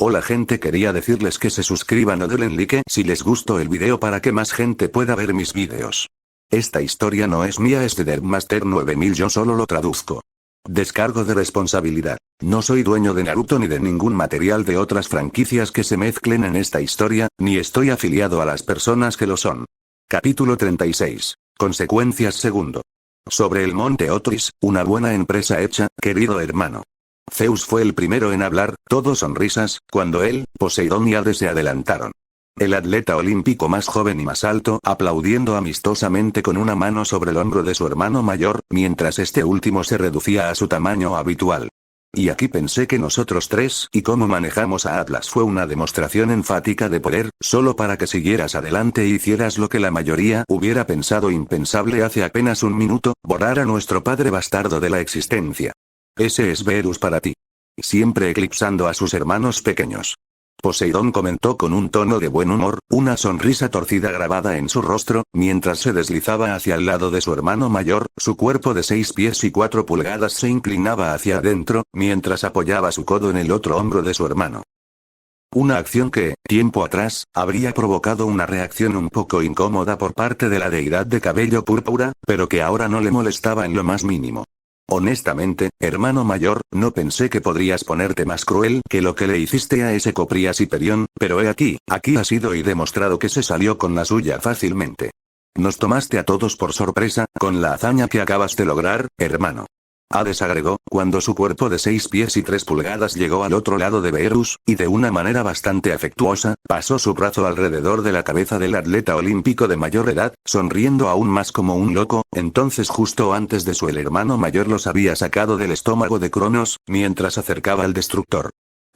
Hola gente, quería decirles que se suscriban o denle like si les gustó el video para que más gente pueda ver mis videos. Esta historia no es mía, es de Deadmaster 9000, yo solo lo traduzco. Descargo de responsabilidad. No soy dueño de Naruto ni de ningún material de otras franquicias que se mezclen en esta historia, ni estoy afiliado a las personas que lo son. Capítulo 36. Consecuencias segundo. Sobre el monte Otris, una buena empresa hecha, querido hermano. Zeus fue el primero en hablar, todo sonrisas, cuando él, Poseidón y Hades se adelantaron. El atleta olímpico más joven y más alto, aplaudiendo amistosamente con una mano sobre el hombro de su hermano mayor, mientras este último se reducía a su tamaño habitual. Y aquí pensé que nosotros tres, y cómo manejamos a Atlas, fue una demostración enfática de poder, solo para que siguieras adelante e hicieras lo que la mayoría hubiera pensado impensable hace apenas un minuto, borrar a nuestro padre bastardo de la existencia. Ese es Verus para ti. Siempre eclipsando a sus hermanos pequeños. Poseidón comentó con un tono de buen humor, una sonrisa torcida grabada en su rostro, mientras se deslizaba hacia el lado de su hermano mayor, su cuerpo de 6 pies y 4 pulgadas se inclinaba hacia adentro, mientras apoyaba su codo en el otro hombro de su hermano. Una acción que, tiempo atrás, habría provocado una reacción un poco incómoda por parte de la deidad de cabello púrpura, pero que ahora no le molestaba en lo más mínimo. Honestamente, hermano mayor, no pensé que podrías ponerte más cruel que lo que le hiciste a ese Coprias Hiperión, pero aquí ha sido y demostrado que se salió con la suya fácilmente. Nos tomaste a todos por sorpresa, con la hazaña que acabas de lograr, hermano. Hades agregó, cuando su cuerpo de 6 pies y 3 pulgadas llegó al otro lado de Verus, y de una manera bastante afectuosa, pasó su brazo alrededor de la cabeza del atleta olímpico de mayor edad, sonriendo aún más como un loco. Entonces justo antes de su el hermano mayor los había sacado del estómago de Cronos, mientras acercaba al destructor.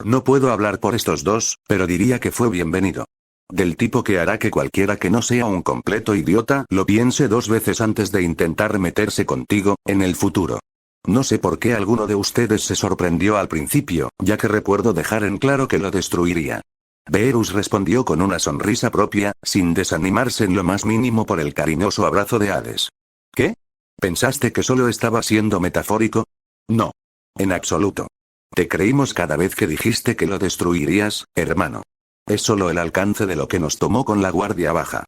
No puedo hablar por estos dos, pero diría que fue bienvenido. Del tipo que hará que cualquiera que no sea un completo idiota lo piense 2 veces antes de intentar meterse contigo, en el futuro. No sé por qué alguno de ustedes se sorprendió al principio, ya que recuerdo dejar en claro que lo destruiría. Verus respondió con una sonrisa propia, sin desanimarse en lo más mínimo por el cariñoso abrazo de Hades. ¿Qué? ¿Pensaste que solo estaba siendo metafórico? No. En absoluto. Te creímos cada vez que dijiste que lo destruirías, hermano. Es solo el alcance de lo que nos tomó con la guardia baja.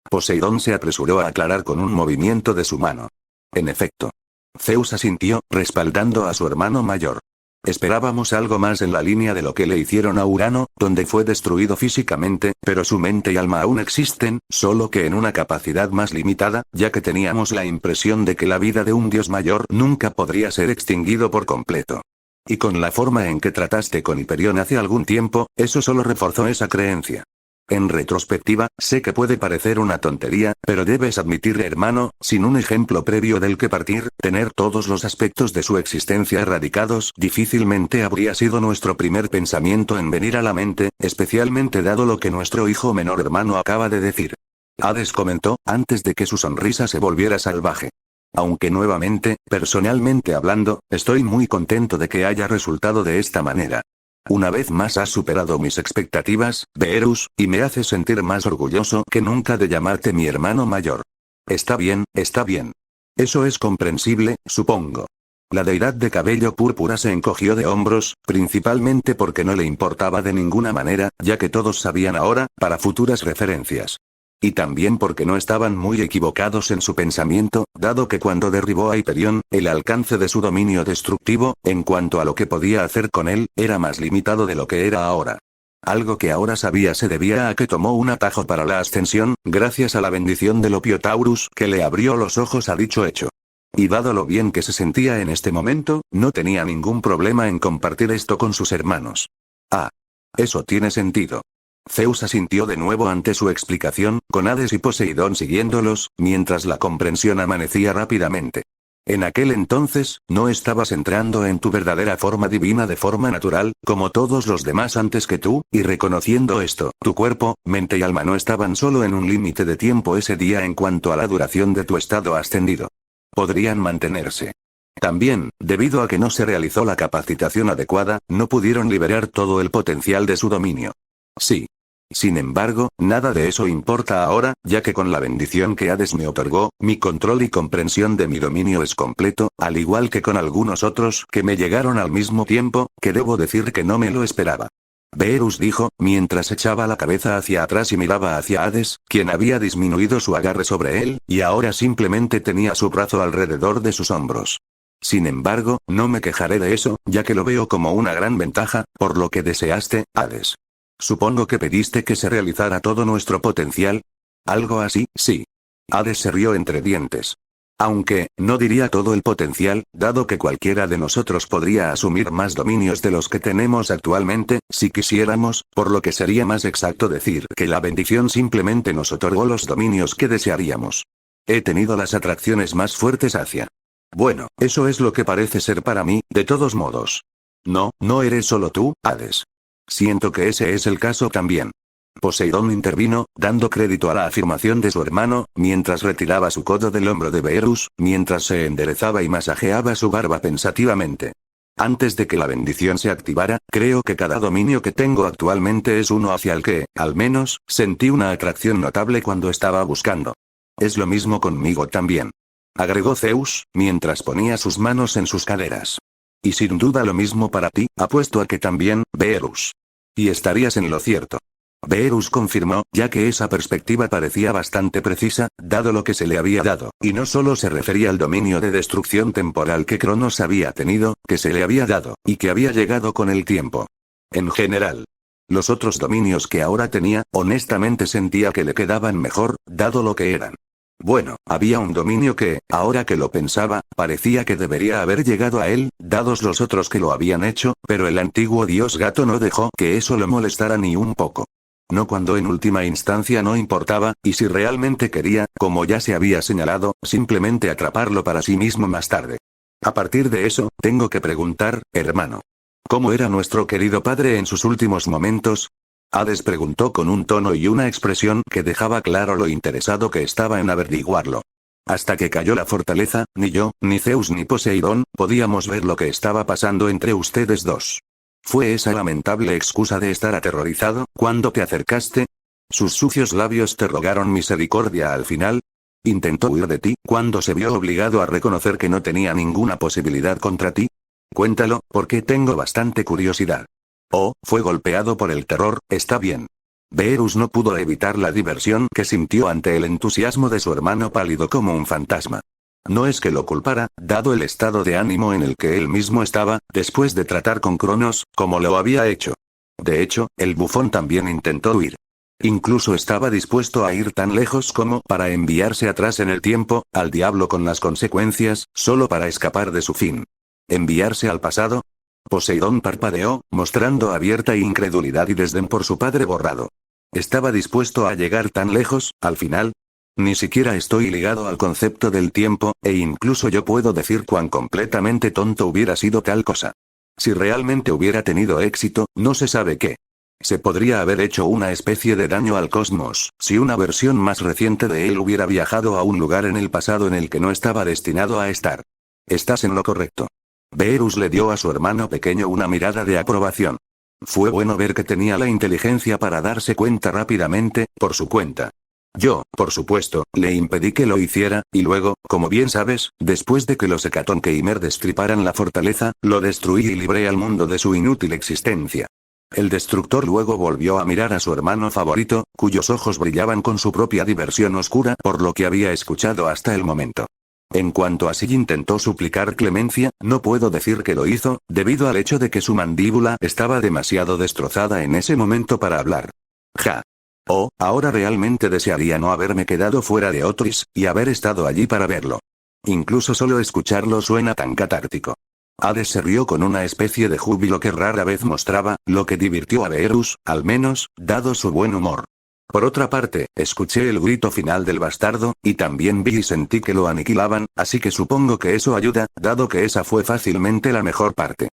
Poseidón se apresuró a aclarar con un movimiento de su mano. En efecto. Zeus asintió, respaldando a su hermano mayor. Esperábamos algo más en la línea de lo que le hicieron a Urano, donde fue destruido físicamente, pero su mente y alma aún existen, solo que en una capacidad más limitada, ya que teníamos la impresión de que la vida de un dios mayor nunca podría ser extinguido por completo. Y con la forma en que trataste con Hiperión hace algún tiempo, eso solo reforzó esa creencia. En retrospectiva, sé que puede parecer una tontería, pero debes admitir, hermano, sin un ejemplo previo del que partir, tener todos los aspectos de su existencia erradicados, difícilmente habría sido nuestro primer pensamiento en venir a la mente, especialmente dado lo que nuestro hijo menor hermano acaba de decir. Hades comentó, antes de que su sonrisa se volviera salvaje. Aunque nuevamente, personalmente hablando, estoy muy contento de que haya resultado de esta manera. Una vez más has superado mis expectativas, Verus, y me haces sentir más orgulloso que nunca de llamarte mi hermano mayor. Está bien, está bien. Eso es comprensible, supongo. La deidad de cabello púrpura se encogió de hombros, principalmente porque no le importaba de ninguna manera, ya que todos sabían ahora, para futuras referencias. Y también porque no estaban muy equivocados en su pensamiento, dado que cuando derribó a Hiperión, el alcance de su dominio destructivo, en cuanto a lo que podía hacer con él, era más limitado de lo que era ahora. Algo que ahora sabía se debía a que tomó un atajo para la ascensión, gracias a la bendición del Opiotaurus que le abrió los ojos a dicho hecho. Y dado lo bien que se sentía en este momento, no tenía ningún problema en compartir esto con sus hermanos. Ah. Eso tiene sentido. Zeus asintió de nuevo ante su explicación, con Hades y Poseidón siguiéndolos, mientras la comprensión amanecía rápidamente. En aquel entonces, no estabas entrando en tu verdadera forma divina de forma natural, como todos los demás antes que tú, y reconociendo esto, tu cuerpo, mente y alma no estaban solo en un límite de tiempo ese día en cuanto a la duración de tu estado ascendido. Podrían mantenerse. También, debido a que no se realizó la capacitación adecuada, no pudieron liberar todo el potencial de su dominio. Sí. Sin embargo, nada de eso importa ahora, ya que con la bendición que Hades me otorgó, mi control y comprensión de mi dominio es completo, al igual que con algunos otros que me llegaron al mismo tiempo, que debo decir que no me lo esperaba. Beerus dijo, mientras echaba la cabeza hacia atrás y miraba hacia Hades, quien había disminuido su agarre sobre él, y ahora simplemente tenía su brazo alrededor de sus hombros. Sin embargo, no me quejaré de eso, ya que lo veo como una gran ventaja, por lo que deseaste, Hades. Supongo que pediste que se realizara todo nuestro potencial. Algo así, sí. Hades se rió entre dientes. Aunque, no diría todo el potencial, dado que cualquiera de nosotros podría asumir más dominios de los que tenemos actualmente, si quisiéramos, por lo que sería más exacto decir que la bendición simplemente nos otorgó los dominios que desearíamos. He tenido las atracciones más fuertes hacia. Bueno, eso es lo que parece ser para mí, de todos modos. No, no eres solo tú, Hades. Siento que ese es el caso también. Poseidón intervino, dando crédito a la afirmación de su hermano, mientras retiraba su codo del hombro de Beerus, mientras se enderezaba y masajeaba su barba pensativamente. Antes de que la bendición se activara, creo que cada dominio que tengo actualmente es uno hacia el que, al menos, sentí una atracción notable cuando estaba buscando. Es lo mismo conmigo también. Agregó Zeus, mientras ponía sus manos en sus caderas. Y sin duda lo mismo para ti, apuesto a que también, Beerus. Y estarías en lo cierto. Beerus confirmó, ya que esa perspectiva parecía bastante precisa, dado lo que se le había dado, y no solo se refería al dominio de destrucción temporal que Cronos había tenido, que se le había dado, y que había llegado con el tiempo. En general. Los otros dominios que ahora tenía, honestamente sentía que le quedaban mejor, dado lo que eran. Bueno, había un dominio que, ahora que lo pensaba, parecía que debería haber llegado a él, dados los otros que lo habían hecho, pero el antiguo dios gato no dejó que eso lo molestara ni un poco. No cuando en última instancia no importaba, y si realmente quería, como ya se había señalado, simplemente atraparlo para sí mismo más tarde. A partir de eso, tengo que preguntar, hermano. ¿Cómo era nuestro querido padre en sus últimos momentos? Hades preguntó con un tono y una expresión que dejaba claro lo interesado que estaba en averiguarlo. Hasta que cayó la fortaleza, ni yo, ni Zeus ni Poseidón, podíamos ver lo que estaba pasando entre ustedes dos. ¿Fue esa lamentable excusa de estar aterrorizado, cuando te acercaste? ¿Sus sucios labios te rogaron misericordia al final? ¿Intentó huir de ti, cuando se vio obligado a reconocer que no tenía ninguna posibilidad contra ti? Cuéntalo, porque tengo bastante curiosidad. Oh, fue golpeado por el terror, está bien. Beerus no pudo evitar la diversión que sintió ante el entusiasmo de su hermano pálido como un fantasma. No es que lo culpara, dado el estado de ánimo en el que él mismo estaba, después de tratar con Cronos, como lo había hecho. De hecho, el bufón también intentó huir. Incluso estaba dispuesto a ir tan lejos como para enviarse atrás en el tiempo, al diablo con las consecuencias, solo para escapar de su fin. ¿Enviarse al pasado? Poseidón parpadeó, mostrando abierta incredulidad y desdén por su padre borrado. ¿Estaba dispuesto a llegar tan lejos, al final? Ni siquiera estoy ligado al concepto del tiempo, e incluso yo puedo decir cuán completamente tonto hubiera sido tal cosa. Si realmente hubiera tenido éxito, no se sabe qué. Se podría haber hecho una especie de daño al cosmos, si una versión más reciente de él hubiera viajado a un lugar en el pasado en el que no estaba destinado a estar. Estás en lo correcto. Beerus le dio a su hermano pequeño una mirada de aprobación. Fue bueno ver que tenía la inteligencia para darse cuenta rápidamente, por su cuenta. Yo, por supuesto, le impedí que lo hiciera, y luego, como bien sabes, después de que los Hecatoncheimer destriparan la fortaleza, lo destruí y libré al mundo de su inútil existencia. El destructor luego volvió a mirar a su hermano favorito, cuyos ojos brillaban con su propia diversión oscura por lo que había escuchado hasta el momento. En cuanto a si intentó suplicar clemencia, no puedo decir que lo hizo, debido al hecho de que su mandíbula estaba demasiado destrozada en ese momento para hablar. Ja. Oh, ahora realmente desearía no haberme quedado fuera de Otris, y haber estado allí para verlo. Incluso solo escucharlo suena tan catártico. Hades se rió con una especie de júbilo que rara vez mostraba, lo que divirtió a Beerus, al menos, dado su buen humor. Por otra parte, escuché el grito final del bastardo, y también vi y sentí que lo aniquilaban, así que supongo que eso ayuda, dado que esa fue fácilmente la mejor parte.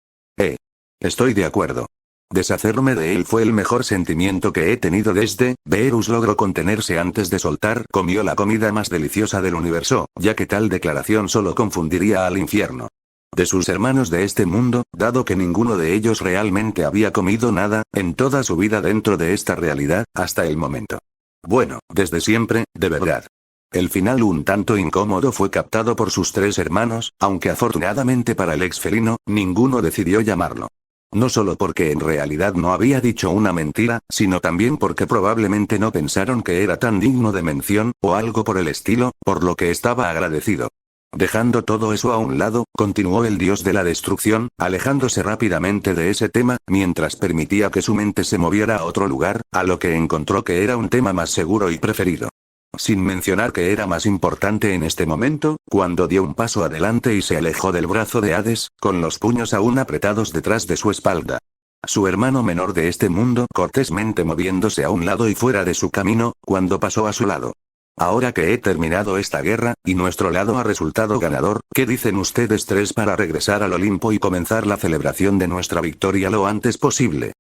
Estoy de acuerdo. Deshacerme de él fue el mejor sentimiento que he tenido desde. Beerus logró contenerse antes de soltar. Comió la comida más deliciosa del universo, ya que tal declaración solo confundiría al infierno. De sus hermanos de este mundo, dado que ninguno de ellos realmente había comido nada, en toda su vida dentro de esta realidad, hasta el momento. Bueno, desde siempre, de verdad. El final un tanto incómodo fue captado por sus tres hermanos, aunque afortunadamente para el ex felino, ninguno decidió llamarlo. No solo porque en realidad no había dicho una mentira, sino también porque probablemente no pensaron que era tan digno de mención, o algo por el estilo, por lo que estaba agradecido. Dejando todo eso a un lado, continuó el dios de la destrucción, alejándose rápidamente de ese tema, mientras permitía que su mente se moviera a otro lugar, a lo que encontró que era un tema más seguro y preferido. Sin mencionar que era más importante en este momento, cuando dio un paso adelante y se alejó del brazo de Hades, con los puños aún apretados detrás de su espalda. Su hermano menor de este mundo cortésmente moviéndose a un lado y fuera de su camino, cuando pasó a su lado. Ahora que he terminado esta guerra, y nuestro lado ha resultado ganador, ¿qué dicen ustedes tres para regresar al Olimpo y comenzar la celebración de nuestra victoria lo antes posible?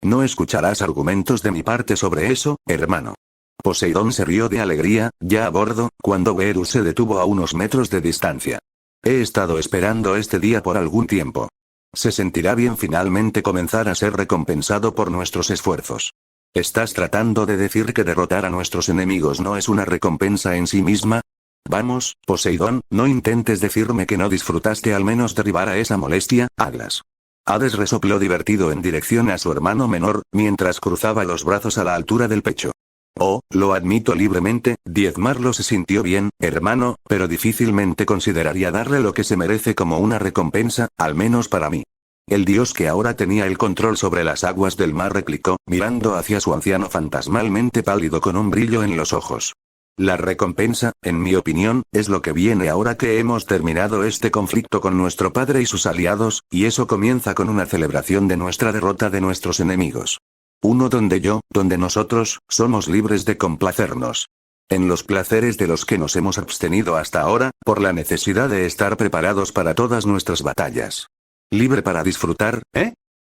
No escucharás argumentos de mi parte sobre eso, hermano. Poseidón se rió de alegría, ya a bordo, cuando Beerus se detuvo a unos metros de distancia. He estado esperando este día por algún tiempo. Se sentirá bien finalmente comenzar a ser recompensado por nuestros esfuerzos. ¿Estás tratando de decir que derrotar a nuestros enemigos no es una recompensa en sí misma? Vamos, Poseidón, no intentes decirme que no disfrutaste al menos derribar a esa molestia, Atlas. Hades resopló divertido en dirección a su hermano menor, mientras cruzaba los brazos a la altura del pecho. Oh, lo admito libremente, diezmarlo se sintió bien, hermano, pero difícilmente consideraría darle lo que se merece como una recompensa, al menos para mí. El dios que ahora tenía el control sobre las aguas del mar replicó, mirando hacia su anciano fantasmalmente pálido con un brillo en los ojos. La recompensa, en mi opinión, es lo que viene ahora que hemos terminado este conflicto con nuestro padre y sus aliados, y eso comienza con una celebración de nuestra derrota de nuestros enemigos. Uno donde nosotros, somos libres de complacernos en los placeres de los que nos hemos abstenido hasta ahora, por la necesidad de estar preparados para todas nuestras batallas. ¿Libre para disfrutar,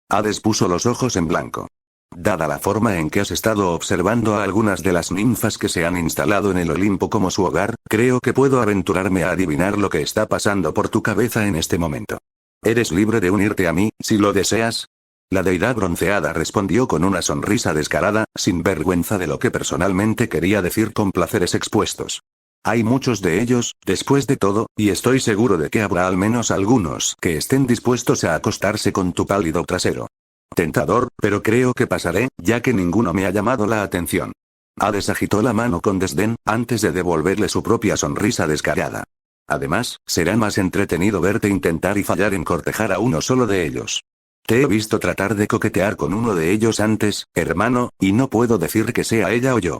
Hades puso los ojos en blanco. Dada la forma en que has estado observando a algunas de las ninfas que se han instalado en el Olimpo como su hogar, creo que puedo aventurarme a adivinar lo que está pasando por tu cabeza en este momento. ¿Eres libre de unirte a mí, si lo deseas? La deidad bronceada respondió con una sonrisa descarada, sin vergüenza de lo que personalmente quería decir con placeres expuestos. Hay muchos de ellos, después de todo, y estoy seguro de que habrá al menos algunos que estén dispuestos a acostarse con tu pálido trasero. Tentador, pero creo que pasaré, ya que ninguno me ha llamado la atención. Hades agitó la mano con desdén, antes de devolverle su propia sonrisa descarada. Además, será más entretenido verte intentar y fallar en cortejar a uno solo de ellos. Te he visto tratar de coquetear con uno de ellos antes, hermano, y no puedo decir que sea ella o yo.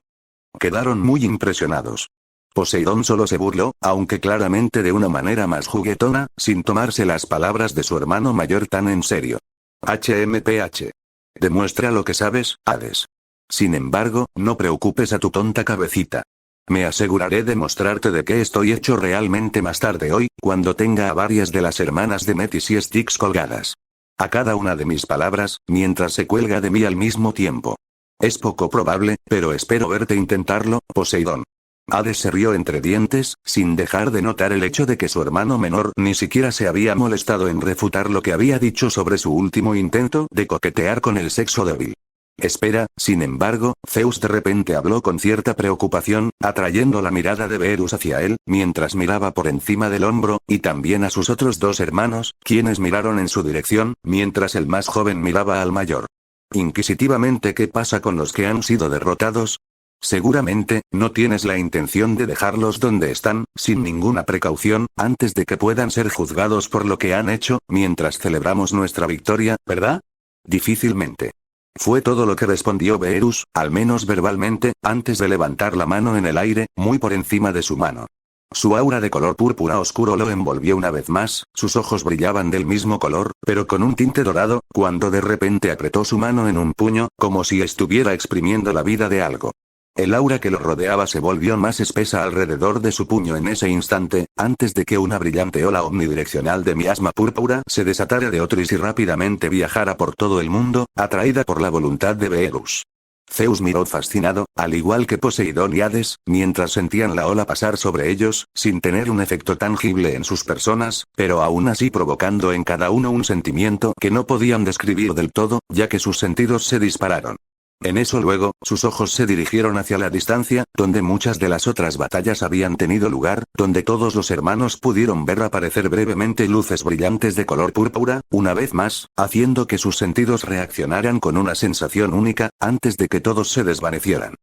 Quedaron muy impresionados. Poseidón solo se burló, aunque claramente de una manera más juguetona, sin tomarse las palabras de su hermano mayor tan en serio. HMPH. Demuestra lo que sabes, Hades. Sin embargo, no preocupes a tu tonta cabecita. Me aseguraré de mostrarte de qué estoy hecho realmente más tarde hoy, cuando tenga a varias de las hermanas de Metis y Styx colgadas. A cada una de mis palabras, mientras se cuelga de mí al mismo tiempo. Es poco probable, pero espero verte intentarlo, Poseidón. Hades se rió entre dientes, sin dejar de notar el hecho de que su hermano menor ni siquiera se había molestado en refutar lo que había dicho sobre su último intento de coquetear con el sexo débil. Espera, sin embargo, Zeus de repente habló con cierta preocupación, atrayendo la mirada de Beerus hacia él, mientras miraba por encima del hombro, y también a sus otros dos hermanos, quienes miraron en su dirección, mientras el más joven miraba al mayor. Inquisitivamente, ¿qué pasa con los que han sido derrotados? Seguramente, no tienes la intención de dejarlos donde están, sin ninguna precaución, antes de que puedan ser juzgados por lo que han hecho, mientras celebramos nuestra victoria, ¿verdad? Difícilmente. Fue todo lo que respondió Beerus, al menos verbalmente, antes de levantar la mano en el aire, muy por encima de su mano. Su aura de color púrpura oscuro lo envolvió una vez más, sus ojos brillaban del mismo color, pero con un tinte dorado, cuando de repente apretó su mano en un puño, como si estuviera exprimiendo la vida de algo. El aura que lo rodeaba se volvió más espesa alrededor de su puño en ese instante, antes de que una brillante ola omnidireccional de miasma púrpura se desatara de Otris y rápidamente viajara por todo el mundo, atraída por la voluntad de Beerus. Zeus miró fascinado, al igual que Poseidón y Hades, mientras sentían la ola pasar sobre ellos, sin tener un efecto tangible en sus personas, pero aún así provocando en cada uno un sentimiento que no podían describir del todo, ya que sus sentidos se dispararon. En eso luego, sus ojos se dirigieron hacia la distancia, donde muchas de las otras batallas habían tenido lugar, donde todos los hermanos pudieron ver aparecer brevemente luces brillantes de color púrpura, una vez más, haciendo que sus sentidos reaccionaran con una sensación única, antes de que todos se desvanecieran.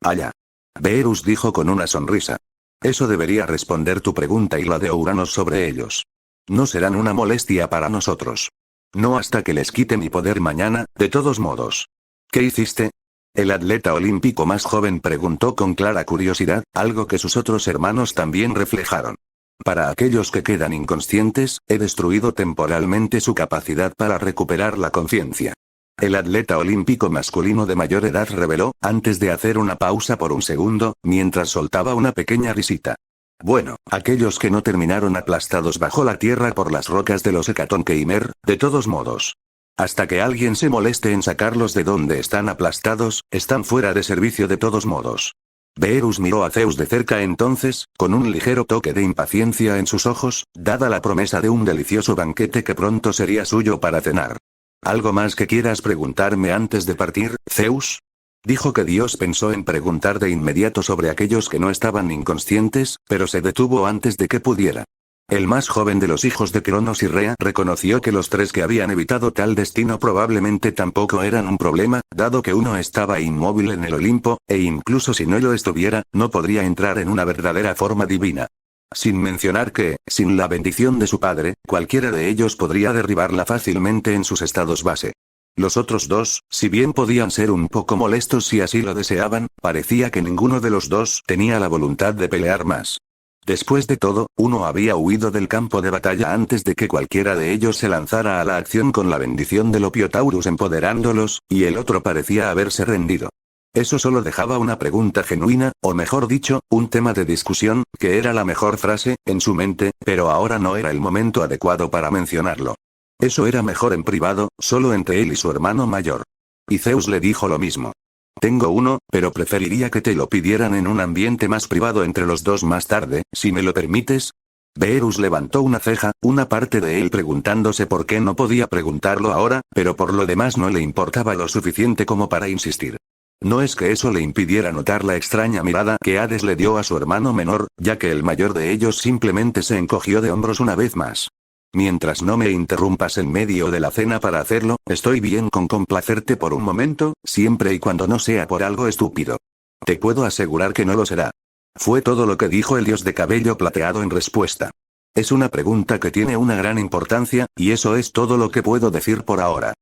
Allá. Beerus dijo con una sonrisa. Eso debería responder tu pregunta y la de Uranus sobre ellos. No serán una molestia para nosotros. No hasta que les quite mi poder mañana, de todos modos. ¿Qué hiciste? El atleta olímpico más joven preguntó con clara curiosidad, algo que sus otros hermanos también reflejaron. Para aquellos que quedan inconscientes, he destruido temporalmente su capacidad para recuperar la conciencia. El atleta olímpico masculino de mayor edad reveló, antes de hacer una pausa por un segundo, mientras soltaba una pequeña risita. Bueno, aquellos que no terminaron aplastados bajo la tierra por las rocas de los Hecatoncheimer, de todos modos. Hasta que alguien se moleste en sacarlos de donde están aplastados, están fuera de servicio de todos modos. Beerus miró a Zeus de cerca entonces, con un ligero toque de impaciencia en sus ojos, dada la promesa de un delicioso banquete que pronto sería suyo para cenar. ¿Algo más que quieras preguntarme antes de partir, Zeus? Dijo que Dios pensó en preguntar de inmediato sobre aquellos que no estaban inconscientes, pero se detuvo antes de que pudiera. El más joven de los hijos de Cronos y Rea reconoció que los tres que habían evitado tal destino probablemente tampoco eran un problema, dado que uno estaba inmóvil en el Olimpo, e incluso si no lo estuviera, no podría entrar en una verdadera forma divina. Sin mencionar que, sin la bendición de su padre, cualquiera de ellos podría derribarla fácilmente en sus estados base. Los otros dos, si bien podían ser un poco molestos si así lo deseaban, parecía que ninguno de los dos tenía la voluntad de pelear más. Después de todo, uno había huido del campo de batalla antes de que cualquiera de ellos se lanzara a la acción con la bendición del Opiotaurus empoderándolos, y el otro parecía haberse rendido. Eso solo dejaba una pregunta genuina, o mejor dicho, un tema de discusión, que era la mejor frase, en su mente, pero ahora no era el momento adecuado para mencionarlo. Eso era mejor en privado, solo entre él y su hermano mayor. Y Zeus le dijo lo mismo. Tengo uno, pero preferiría que te lo pidieran en un ambiente más privado entre los dos más tarde, si me lo permites. Beerus levantó una ceja, una parte de él preguntándose por qué no podía preguntarlo ahora, pero por lo demás no le importaba lo suficiente como para insistir. No es que eso le impidiera notar la extraña mirada que Hades le dio a su hermano menor, ya que el mayor de ellos simplemente se encogió de hombros una vez más. Mientras no me interrumpas en medio de la cena para hacerlo, estoy bien con complacerte por un momento, siempre y cuando no sea por algo estúpido. Te puedo asegurar que no lo será. Fue todo lo que dijo el dios de cabello plateado en respuesta. Es una pregunta que tiene una gran importancia, y eso es todo lo que puedo decir por ahora.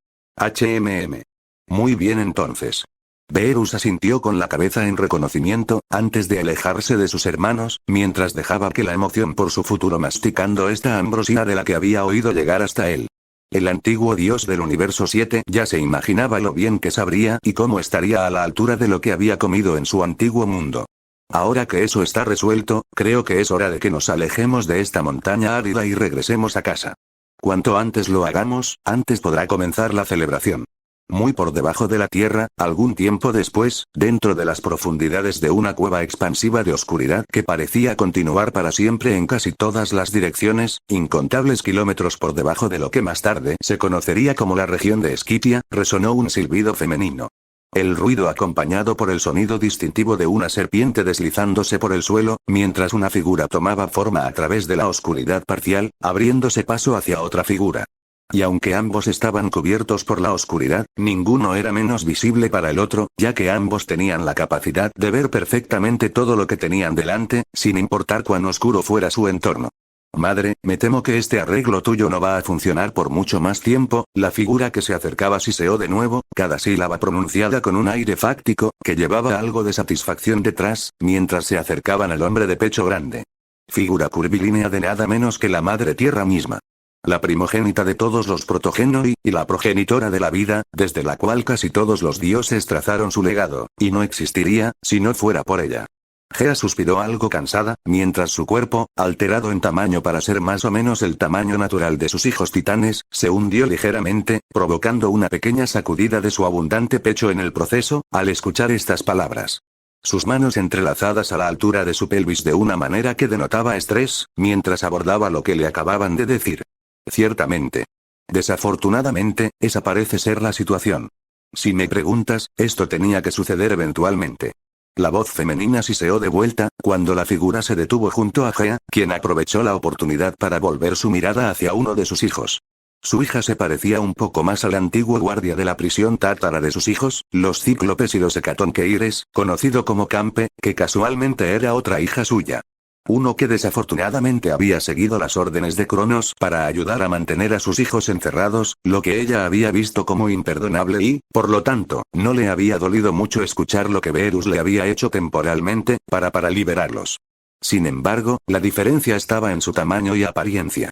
Muy bien entonces. Beerus asintió con la cabeza en reconocimiento, antes de alejarse de sus hermanos, mientras dejaba que la emoción por su futuro masticando esta ambrosía de la que había oído llegar hasta él. El antiguo dios del universo 7 ya se imaginaba lo bien que sabría y cómo estaría a la altura de lo que había comido en su antiguo mundo. Ahora que eso está resuelto, creo que es hora de que nos alejemos de esta montaña árida y regresemos a casa. Cuanto antes lo hagamos, antes podrá comenzar la celebración. Muy por debajo de la tierra, algún tiempo después, dentro de las profundidades de una cueva expansiva de oscuridad que parecía continuar para siempre en casi todas las direcciones, incontables kilómetros por debajo de lo que más tarde se conocería como la región de Esquitia, resonó un silbido femenino. El ruido acompañado por el sonido distintivo de una serpiente deslizándose por el suelo, mientras una figura tomaba forma a través de la oscuridad parcial, abriéndose paso hacia otra figura. Y aunque ambos estaban cubiertos por la oscuridad, ninguno era menos visible para el otro, ya que ambos tenían la capacidad de ver perfectamente todo lo que tenían delante, sin importar cuán oscuro fuera su entorno. Madre, me temo que este arreglo tuyo no va a funcionar por mucho más tiempo. La figura que se acercaba siseó de nuevo, cada sílaba pronunciada con un aire fáctico, que llevaba algo de satisfacción detrás, mientras se acercaban al hombre de pecho grande. Figura curvilínea de nada menos que la madre tierra misma. La primogénita de todos los protogenoi, y la progenitora de la vida, desde la cual casi todos los dioses trazaron su legado, y no existiría, si no fuera por ella. Gea suspiró algo cansada, mientras su cuerpo, alterado en tamaño para ser más o menos el tamaño natural de sus hijos titanes, se hundió ligeramente, provocando una pequeña sacudida de su abundante pecho en el proceso, al escuchar estas palabras. Sus manos entrelazadas a la altura de su pelvis de una manera que denotaba estrés, mientras abordaba lo que le acababan de decir. Ciertamente. Desafortunadamente, esa parece ser la situación. Si me preguntas, esto tenía que suceder eventualmente. La voz femenina siseó de vuelta, cuando la figura se detuvo junto a Gea, quien aprovechó la oportunidad para volver su mirada hacia uno de sus hijos. Su hija se parecía un poco más al antiguo guardia de la prisión tártara de sus hijos, los Cíclopes y los Hecatonqueires, conocido como Campe, que casualmente era otra hija suya. Uno que desafortunadamente había seguido las órdenes de Cronos para ayudar a mantener a sus hijos encerrados, lo que ella había visto como imperdonable y, por lo tanto, no le había dolido mucho escuchar lo que Verus le había hecho temporalmente, para liberarlos. Sin embargo, la diferencia estaba en su tamaño y apariencia.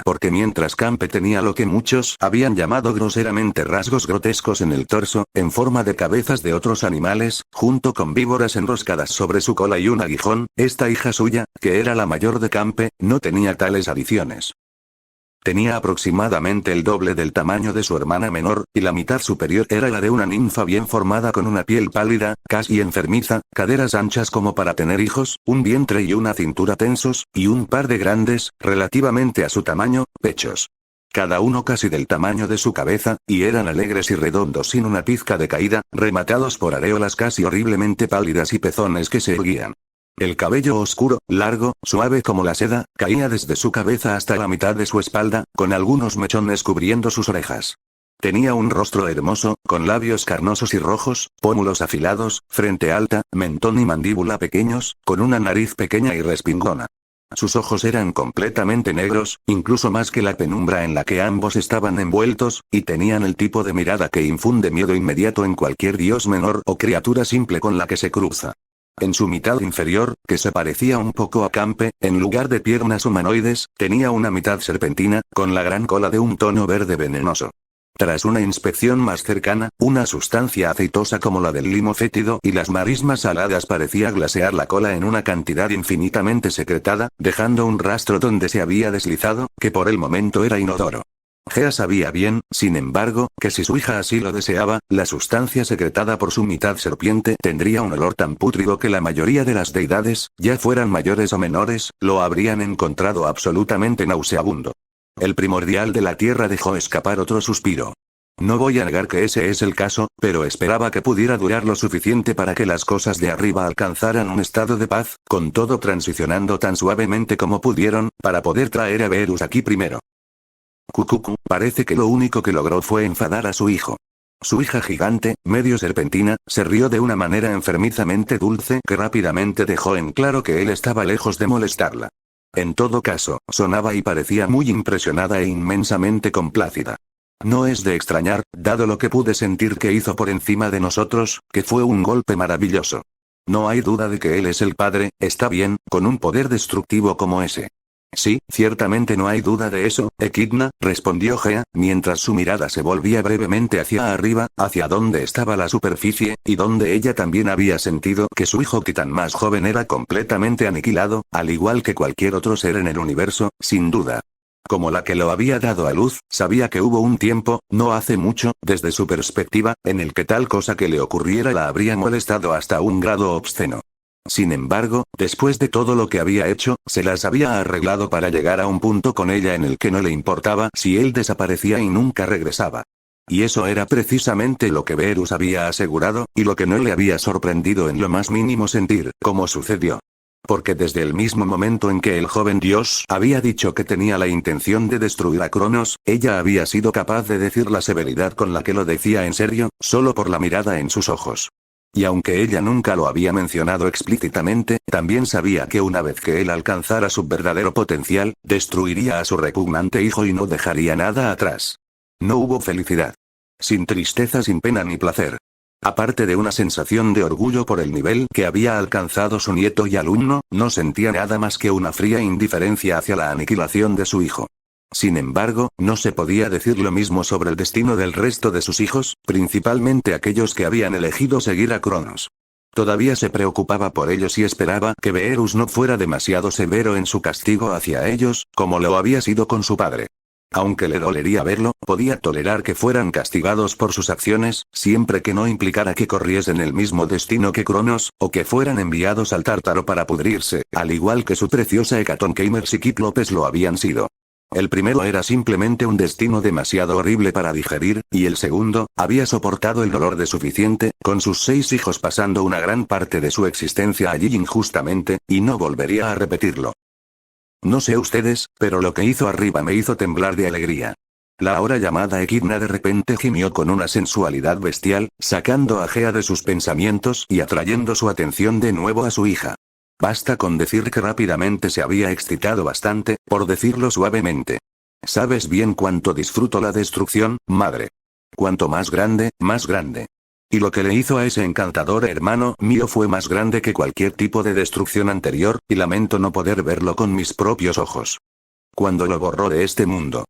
Porque mientras Campe tenía lo que muchos habían llamado groseramente rasgos grotescos en el torso, en forma de cabezas de otros animales, junto con víboras enroscadas sobre su cola y un aguijón, esta hija suya, que era la mayor de Campe, no tenía tales adiciones. Tenía aproximadamente el doble del tamaño de su hermana menor, y la mitad superior era la de una ninfa bien formada con una piel pálida, casi enfermiza, caderas anchas como para tener hijos, un vientre y una cintura tensos, y un par de grandes, relativamente a su tamaño, pechos. Cada uno casi del tamaño de su cabeza, y eran alegres y redondos sin una pizca de caída, rematados por areolas casi horriblemente pálidas y pezones que se erguían. El cabello oscuro, largo, suave como la seda, caía desde su cabeza hasta la mitad de su espalda, con algunos mechones cubriendo sus orejas. Tenía un rostro hermoso, con labios carnosos y rojos, pómulos afilados, frente alta, mentón y mandíbula pequeños, con una nariz pequeña y respingona. Sus ojos eran completamente negros, incluso más que la penumbra en la que ambos estaban envueltos, y tenían el tipo de mirada que infunde miedo inmediato en cualquier dios menor o criatura simple con la que se cruza. En su mitad inferior, que se parecía un poco a Campe, en lugar de piernas humanoides, tenía una mitad serpentina, con la gran cola de un tono verde venenoso. Tras una inspección más cercana, una sustancia aceitosa como la del limo fétido y las marismas saladas parecía glasear la cola en una cantidad infinitamente secretada, dejando un rastro donde se había deslizado, que por el momento era inodoro. Gea sabía bien, sin embargo, que si su hija así lo deseaba, la sustancia secretada por su mitad serpiente tendría un olor tan pútrido que la mayoría de las deidades, ya fueran mayores o menores, lo habrían encontrado absolutamente nauseabundo. El primordial de la tierra dejó escapar otro suspiro. No voy a negar que ese es el caso, pero esperaba que pudiera durar lo suficiente para que las cosas de arriba alcanzaran un estado de paz, con todo transicionando tan suavemente como pudieron, para poder traer a Verus aquí primero. Cucucu, parece que lo único que logró fue enfadar a su hijo. Su hija gigante, medio serpentina, se rió de una manera enfermizamente dulce que rápidamente dejó en claro que él estaba lejos de molestarla. En todo caso, sonaba y parecía muy impresionada e inmensamente complácida. No es de extrañar, dado lo que pude sentir que hizo por encima de nosotros, que fue un golpe maravilloso. No hay duda de que él es el padre, está bien, con un poder destructivo como ese. Sí, ciertamente no hay duda de eso, Equidna, respondió Gea, mientras su mirada se volvía brevemente hacia arriba, hacia donde estaba la superficie, y donde ella también había sentido que su hijo titán más joven era completamente aniquilado, al igual que cualquier otro ser en el universo, sin duda. Como la que lo había dado a luz, sabía que hubo un tiempo, no hace mucho, desde su perspectiva, en el que tal cosa que le ocurriera la habría molestado hasta un grado obsceno. Sin embargo, después de todo lo que había hecho, se las había arreglado para llegar a un punto con ella en el que no le importaba si él desaparecía y nunca regresaba. Y eso era precisamente lo que Verus había asegurado, y lo que no le había sorprendido en lo más mínimo sentir, como sucedió. Porque desde el mismo momento en que el joven dios había dicho que tenía la intención de destruir a Cronos, ella había sido capaz de decir la severidad con la que lo decía en serio, solo por la mirada en sus ojos. Y aunque ella nunca lo había mencionado explícitamente, también sabía que una vez que él alcanzara su verdadero potencial, destruiría a su repugnante hijo y no dejaría nada atrás. No hubo felicidad. Sin tristeza, sin pena ni placer. Aparte de una sensación de orgullo por el nivel que había alcanzado su nieto y alumno, no sentía nada más que una fría indiferencia hacia la aniquilación de su hijo. Sin embargo, no se podía decir lo mismo sobre el destino del resto de sus hijos, principalmente aquellos que habían elegido seguir a Cronos. Todavía se preocupaba por ellos y esperaba que Verus no fuera demasiado severo en su castigo hacia ellos, como lo había sido con su padre. Aunque le dolería verlo, podía tolerar que fueran castigados por sus acciones, siempre que no implicara que corriesen el mismo destino que Cronos, o que fueran enviados al Tártaro para pudrirse, al igual que su preciosa Hecatonqueimers y Cíclopes lo habían sido. El primero era simplemente un destino demasiado horrible para digerir, y el segundo, había soportado el dolor de suficiente, con sus 6 hijos pasando una gran parte de su existencia allí injustamente, y no volvería a repetirlo. No sé ustedes, pero lo que hizo arriba me hizo temblar de alegría. La ahora llamada Equidna de repente gimió con una sensualidad bestial, sacando a Gea de sus pensamientos y atrayendo su atención de nuevo a su hija. Basta con decir que rápidamente se había excitado bastante, por decirlo suavemente. Sabes bien cuánto disfruto la destrucción, madre. Cuanto más grande, más grande. Y lo que le hizo a ese encantador hermano mío fue más grande que cualquier tipo de destrucción anterior, y lamento no poder verlo con mis propios ojos. Cuando lo borró de este mundo.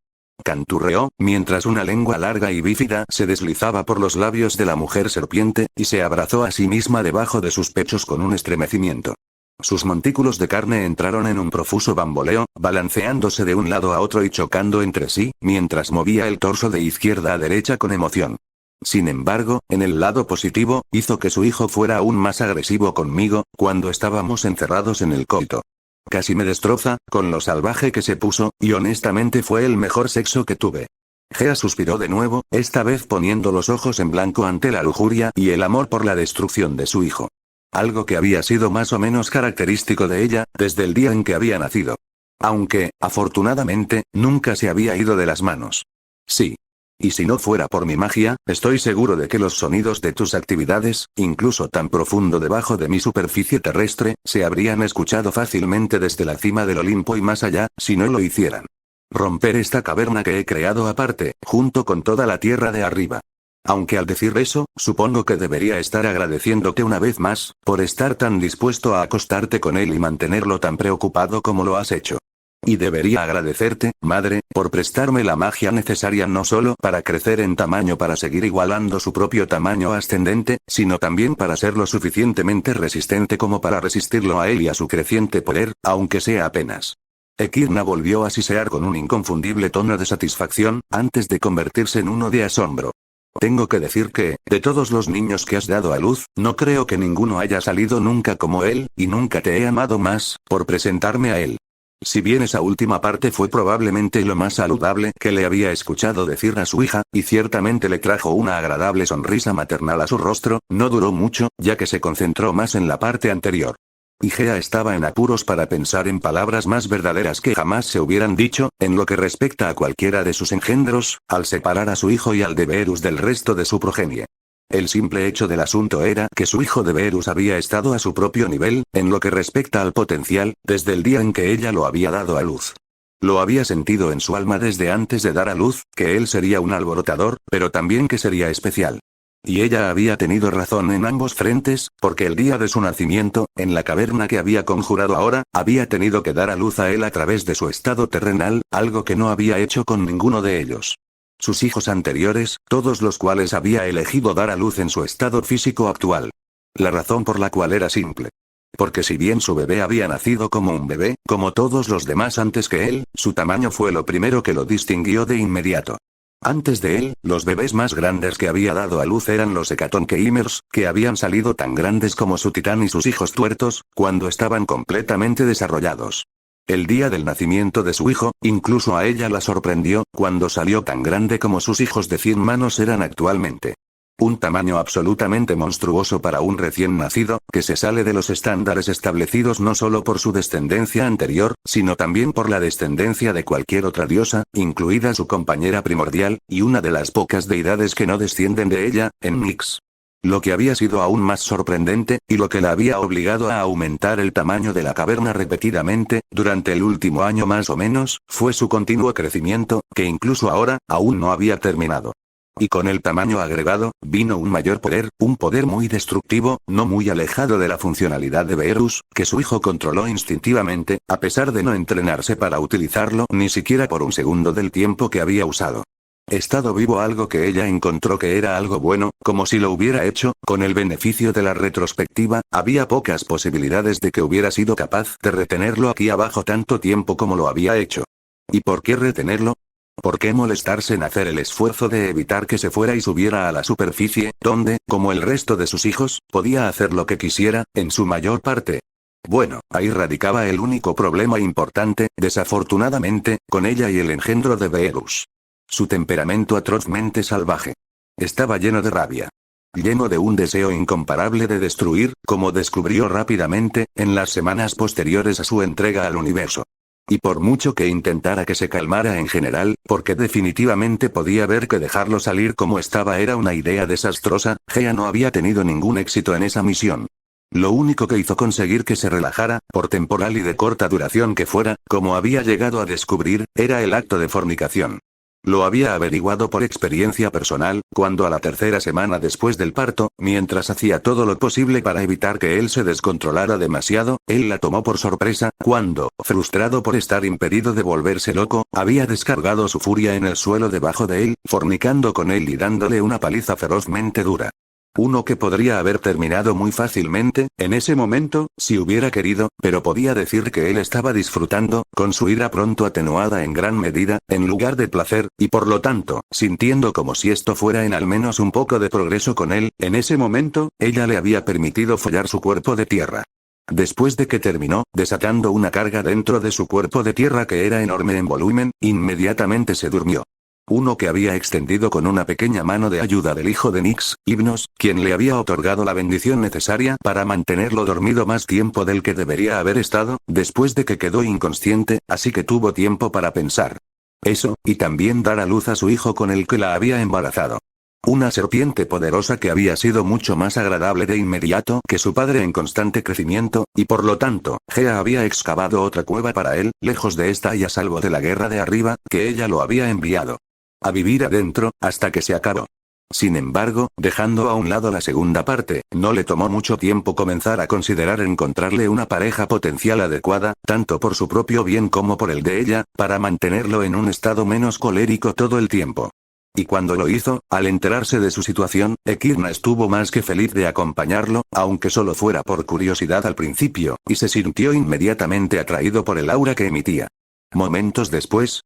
Canturreó, mientras una lengua larga y bífida se deslizaba por los labios de la mujer serpiente, y se abrazó a sí misma debajo de sus pechos con un estremecimiento. Sus montículos de carne entraron en un profuso bamboleo, balanceándose de un lado a otro y chocando entre sí, mientras movía el torso de izquierda a derecha con emoción. Sin embargo, en el lado positivo, hizo que su hijo fuera aún más agresivo conmigo, cuando estábamos encerrados en el coito. Casi me destroza, con lo salvaje que se puso, y honestamente fue el mejor sexo que tuve. Gea suspiró de nuevo, esta vez poniendo los ojos en blanco ante la lujuria y el amor por la destrucción de su hijo. Algo que había sido más o menos característico de ella, desde el día en que había nacido. Aunque, afortunadamente, nunca se había ido de las manos. Sí. Y si no fuera por mi magia, estoy seguro de que los sonidos de tus actividades, incluso tan profundo debajo de mi superficie terrestre, se habrían escuchado fácilmente desde la cima del Olimpo y más allá, si no lo hicieran. Romper esta caverna que he creado aparte, junto con toda la tierra de arriba. Aunque al decir eso, supongo que debería estar agradeciéndote una vez más, por estar tan dispuesto a acostarte con él y mantenerlo tan preocupado como lo has hecho. Y debería agradecerte, madre, por prestarme la magia necesaria no solo para crecer en tamaño para seguir igualando su propio tamaño ascendente, sino también para ser lo suficientemente resistente como para resistirlo a él y a su creciente poder, aunque sea apenas. Equidna volvió a sisear con un inconfundible tono de satisfacción, antes de convertirse en uno de asombro. Tengo que decir que, de todos los niños que has dado a luz, no creo que ninguno haya salido nunca como él, y nunca te he amado más, por presentarme a él. Si bien esa última parte fue probablemente lo más saludable que le había escuchado decir a su hija, y ciertamente le trajo una agradable sonrisa maternal a su rostro, no duró mucho, ya que se concentró más en la parte anterior. Y Gea estaba en apuros para pensar en palabras más verdaderas que jamás se hubieran dicho, en lo que respecta a cualquiera de sus engendros, al separar a su hijo y al de Beerus del resto de su progenie. El simple hecho del asunto era que su hijo de Beerus había estado a su propio nivel, en lo que respecta al potencial, desde el día en que ella lo había dado a luz. Lo había sentido en su alma desde antes de dar a luz, que él sería un alborotador, pero también que sería especial. Y ella había tenido razón en ambos frentes, porque el día de su nacimiento, en la caverna que había conjurado ahora, había tenido que dar a luz a él a través de su estado terrenal, algo que no había hecho con ninguno de ellos. Sus hijos anteriores, todos los cuales había elegido dar a luz en su estado físico actual. La razón por la cual era simple. Porque si bien su bebé había nacido como un bebé, como todos los demás antes que él, su tamaño fue lo primero que lo distinguió de inmediato. Antes de él, los bebés más grandes que había dado a luz eran los Hecatoncheimers, que habían salido tan grandes como su titán y sus hijos tuertos, cuando estaban completamente desarrollados. El día del nacimiento de su hijo, incluso a ella la sorprendió, cuando salió tan grande como sus hijos de 100 manos eran actualmente. Un tamaño absolutamente monstruoso para un recién nacido, que se sale de los estándares establecidos no solo por su descendencia anterior, sino también por la descendencia de cualquier otra diosa, incluida su compañera primordial, y una de las pocas deidades que no descienden de ella, en Nyx. Lo que había sido aún más sorprendente, y lo que la había obligado a aumentar el tamaño de la caverna repetidamente, durante el último año más o menos, fue su continuo crecimiento, que incluso ahora, aún no había terminado. Y con el tamaño agregado, vino un mayor poder, un poder muy destructivo, no muy alejado de la funcionalidad de Beerus, que su hijo controló instintivamente, a pesar de no entrenarse para utilizarlo ni siquiera por un segundo del tiempo que había usado. Estado vivo, algo que ella encontró que era algo bueno, como si lo hubiera hecho, con el beneficio de la retrospectiva, había pocas posibilidades de que hubiera sido capaz de retenerlo aquí abajo tanto tiempo como lo había hecho. ¿Y por qué retenerlo? ¿Por qué molestarse en hacer el esfuerzo de evitar que se fuera y subiera a la superficie, donde, como el resto de sus hijos, podía hacer lo que quisiera, en su mayor parte? Bueno, ahí radicaba el único problema importante, desafortunadamente, con ella y el engendro de Beerus. Su temperamento atrozmente salvaje. Estaba lleno de rabia. Lleno de un deseo incomparable de destruir, como descubrió rápidamente, en las semanas posteriores a su entrega al universo. Y por mucho que intentara que se calmara en general, porque definitivamente podía ver que dejarlo salir como estaba era una idea desastrosa, Gea no había tenido ningún éxito en esa misión. Lo único que hizo conseguir que se relajara, por temporal y de corta duración que fuera, como había llegado a descubrir, era el acto de fornicación. Lo había averiguado por experiencia personal, cuando a la tercera semana después del parto, mientras hacía todo lo posible para evitar que él se descontrolara demasiado, él la tomó por sorpresa, cuando, frustrado por estar impedido de volverse loco, había descargado su furia en el suelo debajo de él, fornicando con él y dándole una paliza ferozmente dura. Uno que podría haber terminado muy fácilmente, en ese momento, si hubiera querido, pero podía decir que él estaba disfrutando, con su ira pronto atenuada en gran medida, en lugar de placer, y por lo tanto, sintiendo como si esto fuera en al menos un poco de progreso con él, en ese momento, ella le había permitido follar su cuerpo de tierra. Después de que terminó, desatando una carga dentro de su cuerpo de tierra que era enorme en volumen, inmediatamente se durmió. Uno que había extendido con una pequeña mano de ayuda del hijo de Nyx, Hypnos, quien le había otorgado la bendición necesaria para mantenerlo dormido más tiempo del que debería haber estado, después de que quedó inconsciente, así que tuvo tiempo para pensar. Eso, y también dar a luz a su hijo con el que la había embarazado. Una serpiente poderosa que había sido mucho más agradable de inmediato que su padre en constante crecimiento, y por lo tanto, Gea había excavado otra cueva para él, lejos de esta y a salvo de la guerra de arriba, que ella lo había enviado a vivir adentro, hasta que se acabó. Sin embargo, dejando a un lado la segunda parte, no le tomó mucho tiempo comenzar a considerar encontrarle una pareja potencial adecuada, tanto por su propio bien como por el de ella, para mantenerlo en un estado menos colérico todo el tiempo. Y cuando lo hizo, al enterarse de su situación, Equidna estuvo más que feliz de acompañarlo, aunque solo fuera por curiosidad al principio, y se sintió inmediatamente atraído por el aura que emitía. Momentos después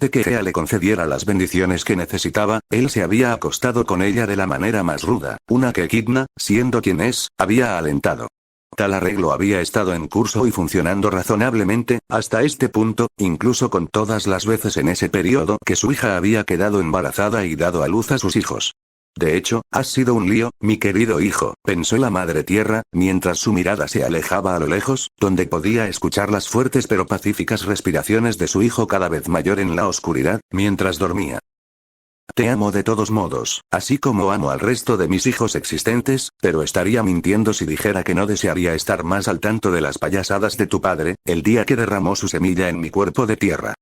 de que Gea le concediera las bendiciones que necesitaba, él se había acostado con ella de la manera más ruda, una que Equidna, siendo quien es, había alentado. Tal arreglo había estado en curso y funcionando razonablemente, hasta este punto, incluso con todas las veces en ese periodo que su hija había quedado embarazada y dado a luz a sus hijos. De hecho, has sido un lío, mi querido hijo, pensó la madre tierra, mientras su mirada se alejaba a lo lejos, donde podía escuchar las fuertes pero pacíficas respiraciones de su hijo cada vez mayor en la oscuridad, mientras dormía. Te amo de todos modos, así como amo al resto de mis hijos existentes, pero estaría mintiendo si dijera que no desearía estar más al tanto de las payasadas de tu padre, el día que derramó su semilla en mi cuerpo de tierra.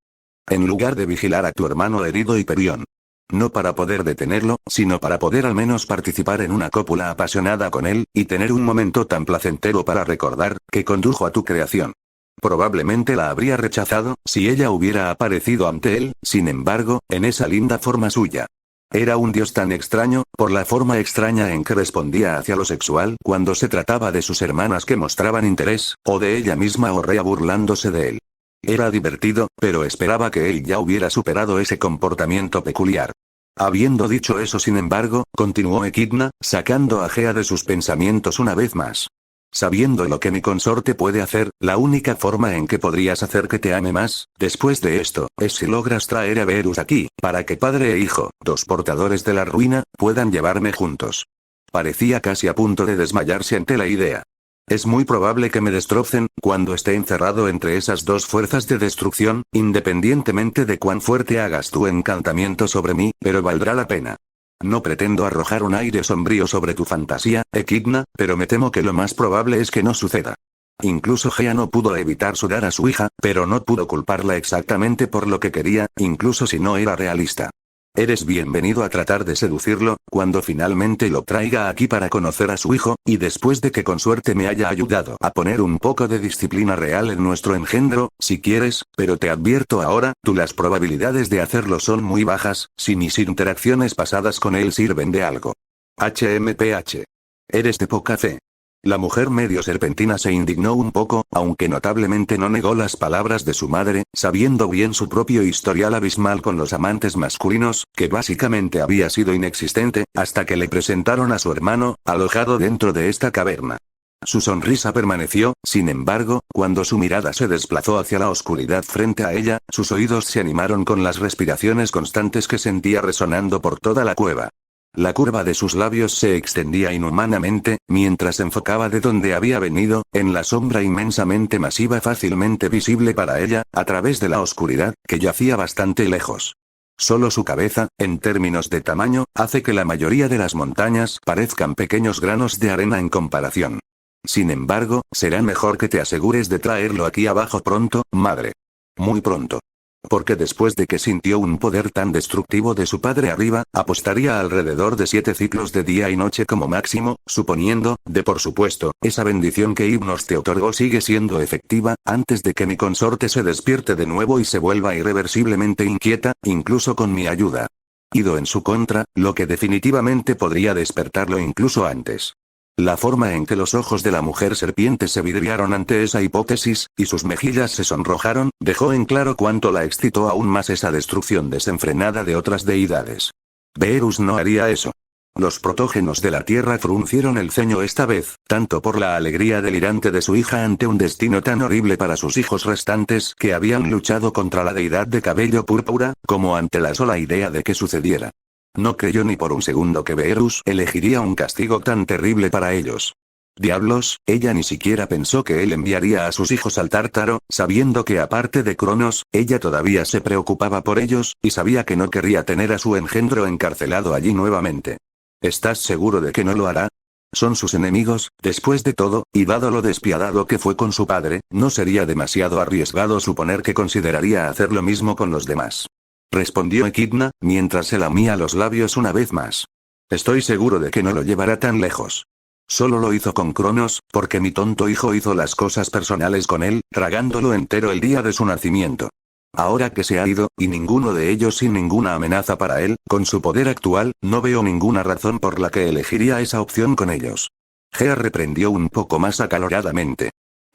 En lugar de vigilar a tu hermano herido Hyperion. No para poder detenerlo, sino para poder al menos participar en una cópula apasionada con él, y tener un momento tan placentero para recordar, que condujo a tu creación. Probablemente la habría rechazado, si ella hubiera aparecido ante él, sin embargo, en esa linda forma suya. Era un dios tan extraño, por la forma extraña en que respondía hacia lo sexual cuando se trataba de sus hermanas que mostraban interés, o de ella misma o Rhea burlándose de él. Era divertido, pero esperaba que él ya hubiera superado ese comportamiento peculiar. Habiendo dicho eso, sin embargo, continuó Equidna, sacando a Gea de sus pensamientos una vez más. Sabiendo lo que mi consorte puede hacer, la única forma en que podrías hacer que te ame más, después de esto, es si logras traer a Beerus aquí, para que padre e hijo, dos portadores de la ruina, puedan llevarme juntos. Parecía casi a punto de desmayarse ante la idea. Es muy probable que me destrocen, cuando esté encerrado entre esas dos fuerzas de destrucción, independientemente de cuán fuerte hagas tu encantamiento sobre mí, pero valdrá la pena. No pretendo arrojar un aire sombrío sobre tu fantasía, Equidna, pero me temo que lo más probable es que no suceda. Incluso Gea no pudo evitar sudar a su hija, pero no pudo culparla exactamente por lo que quería, incluso si no era realista. Eres bienvenido a tratar de seducirlo, cuando finalmente lo traiga aquí para conocer a su hijo, y después de que con suerte me haya ayudado a poner un poco de disciplina real en nuestro engendro, si quieres, pero te advierto ahora, las probabilidades de hacerlo son muy bajas, si mis interacciones pasadas con él sirven de algo. HMPH. Eres de poca fe. La mujer medio serpentina se indignó un poco, aunque notablemente no negó las palabras de su madre, sabiendo bien su propio historial abismal con los amantes masculinos, que básicamente había sido inexistente, hasta que le presentaron a su hermano, alojado dentro de esta caverna. Su sonrisa permaneció, sin embargo, cuando su mirada se desplazó hacia la oscuridad frente a ella, sus oídos se animaron con las respiraciones constantes que sentía resonando por toda la cueva. La curva de sus labios se extendía inhumanamente, mientras enfocaba de donde había venido, en la sombra inmensamente masiva fácilmente visible para ella, a través de la oscuridad, que yacía bastante lejos. Solo su cabeza, en términos de tamaño, hace que la mayoría de las montañas parezcan pequeños granos de arena en comparación. Sin embargo, será mejor que te asegures de traerlo aquí abajo pronto, madre. Muy pronto. Porque después de que sintió un poder tan destructivo de su padre arriba, apostaría alrededor de 7 ciclos de día y noche como máximo, suponiendo, por supuesto, esa bendición que Hipnos te otorgó sigue siendo efectiva, antes de que mi consorte se despierte de nuevo y se vuelva irreversiblemente inquieta, incluso con mi ayuda. Ido en su contra, lo que definitivamente podría despertarlo incluso antes. La forma en que los ojos de la mujer serpiente se vidriaron ante esa hipótesis, y sus mejillas se sonrojaron, dejó en claro cuánto la excitó aún más esa destrucción desenfrenada de otras deidades. Beerus no haría eso. Los protógenos de la tierra fruncieron el ceño esta vez, tanto por la alegría delirante de su hija ante un destino tan horrible para sus hijos restantes que habían luchado contra la deidad de cabello púrpura, como ante la sola idea de que sucediera. No creyó ni por un segundo que Beerus elegiría un castigo tan terrible para ellos. Diablos, ella ni siquiera pensó que él enviaría a sus hijos al Tártaro, sabiendo que aparte de Cronos, ella todavía se preocupaba por ellos, y sabía que no querría tener a su engendro encarcelado allí nuevamente. ¿Estás seguro de que no lo hará? Son sus enemigos, después de todo, y dado lo despiadado que fue con su padre, no sería demasiado arriesgado suponer que consideraría hacer lo mismo con los demás. Respondió Echidna, mientras se lamía los labios una vez más. Estoy seguro de que no lo llevará tan lejos. Solo lo hizo con Cronos, porque mi tonto hijo hizo las cosas personales con él, tragándolo entero el día de su nacimiento. Ahora que se ha ido, y ninguno de ellos sin ninguna amenaza para él, con su poder actual, no veo ninguna razón por la que elegiría esa opción con ellos. Gea reprendió un poco más acaloradamente.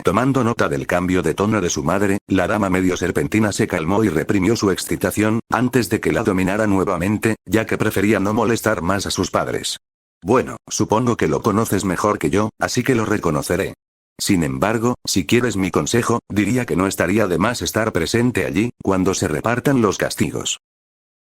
Tomando nota del cambio de tono de su madre, la dama medio serpentina se calmó y reprimió su excitación, antes de que la dominara nuevamente, ya que prefería no molestar más a sus padres. Bueno, supongo que lo conoces mejor que yo, así que lo reconoceré. Sin embargo, si quieres mi consejo, diría que no estaría de más estar presente allí, cuando se repartan los castigos.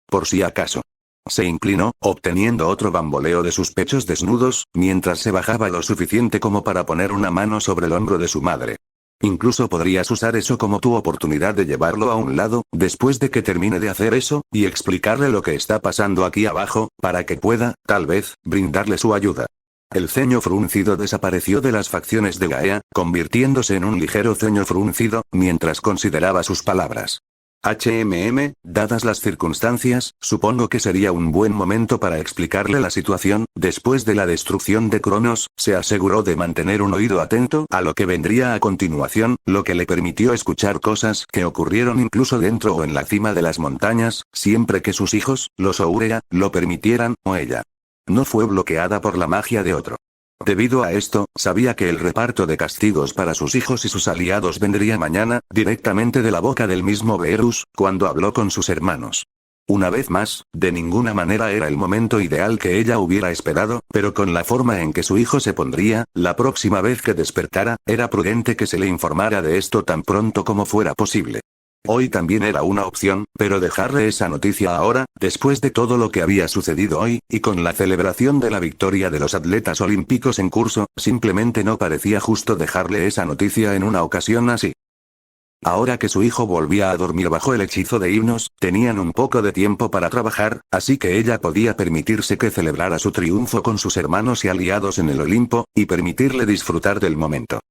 Por si acaso. Se inclinó, obteniendo otro bamboleo de sus pechos desnudos, mientras se bajaba lo suficiente como para poner una mano sobre el hombro de su madre. Incluso podrías usar eso como tu oportunidad de llevarlo a un lado, después de que termine de hacer eso, y explicarle lo que está pasando aquí abajo, para que pueda, tal vez, brindarle su ayuda. El ceño fruncido desapareció de las facciones de Gaea, convirtiéndose en un ligero ceño fruncido, mientras consideraba sus palabras. Dadas las circunstancias, supongo que sería un buen momento para explicarle la situación. Después de la destrucción de Cronos, se aseguró de mantener un oído atento a lo que vendría a continuación, lo que le permitió escuchar cosas que ocurrieron incluso dentro o en la cima de las montañas, siempre que sus hijos, los Ourea, lo permitieran, o ella. No fue bloqueada por la magia de otro. Debido a esto, sabía que el reparto de castigos para sus hijos y sus aliados vendría mañana, directamente de la boca del mismo Beerus, cuando habló con sus hermanos. Una vez más, de ninguna manera era el momento ideal que ella hubiera esperado, pero con la forma en que su hijo se pondría, la próxima vez que despertara, era prudente que se le informara de esto tan pronto como fuera posible. Hoy también era una opción, pero dejarle esa noticia ahora, después de todo lo que había sucedido hoy, y con la celebración de la victoria de los atletas olímpicos en curso, simplemente no parecía justo dejarle esa noticia en una ocasión así. Ahora que su hijo volvía a dormir bajo el hechizo de Hipnos, tenían un poco de tiempo para trabajar, así que ella podía permitirse que celebrara su triunfo con sus hermanos y aliados en el Olimpo, y permitirle disfrutar del momento.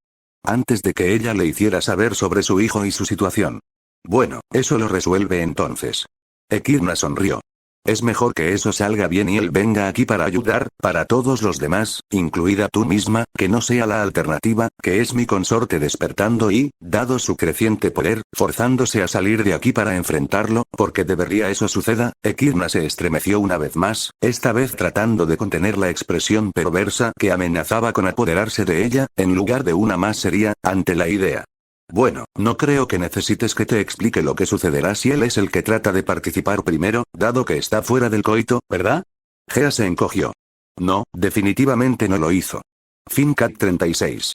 Antes de que ella le hiciera saber sobre su hijo y su situación. Bueno, eso lo resuelve entonces. Echidna sonrió. Es mejor que eso salga bien y él venga aquí para ayudar, para todos los demás, incluida tú misma, que no sea la alternativa, que es mi consorte despertando y, dado su creciente poder, forzándose a salir de aquí para enfrentarlo, porque debería eso suceda. Echidna se estremeció una vez más, esta vez tratando de contener la expresión perversa que amenazaba con apoderarse de ella, en lugar de una más seria, ante la idea. Bueno, no creo que necesites que te explique lo que sucederá si él es el que trata de participar primero, dado que está fuera del coito, ¿verdad? Gea se encogió. No, definitivamente no lo hizo. Fincat 36.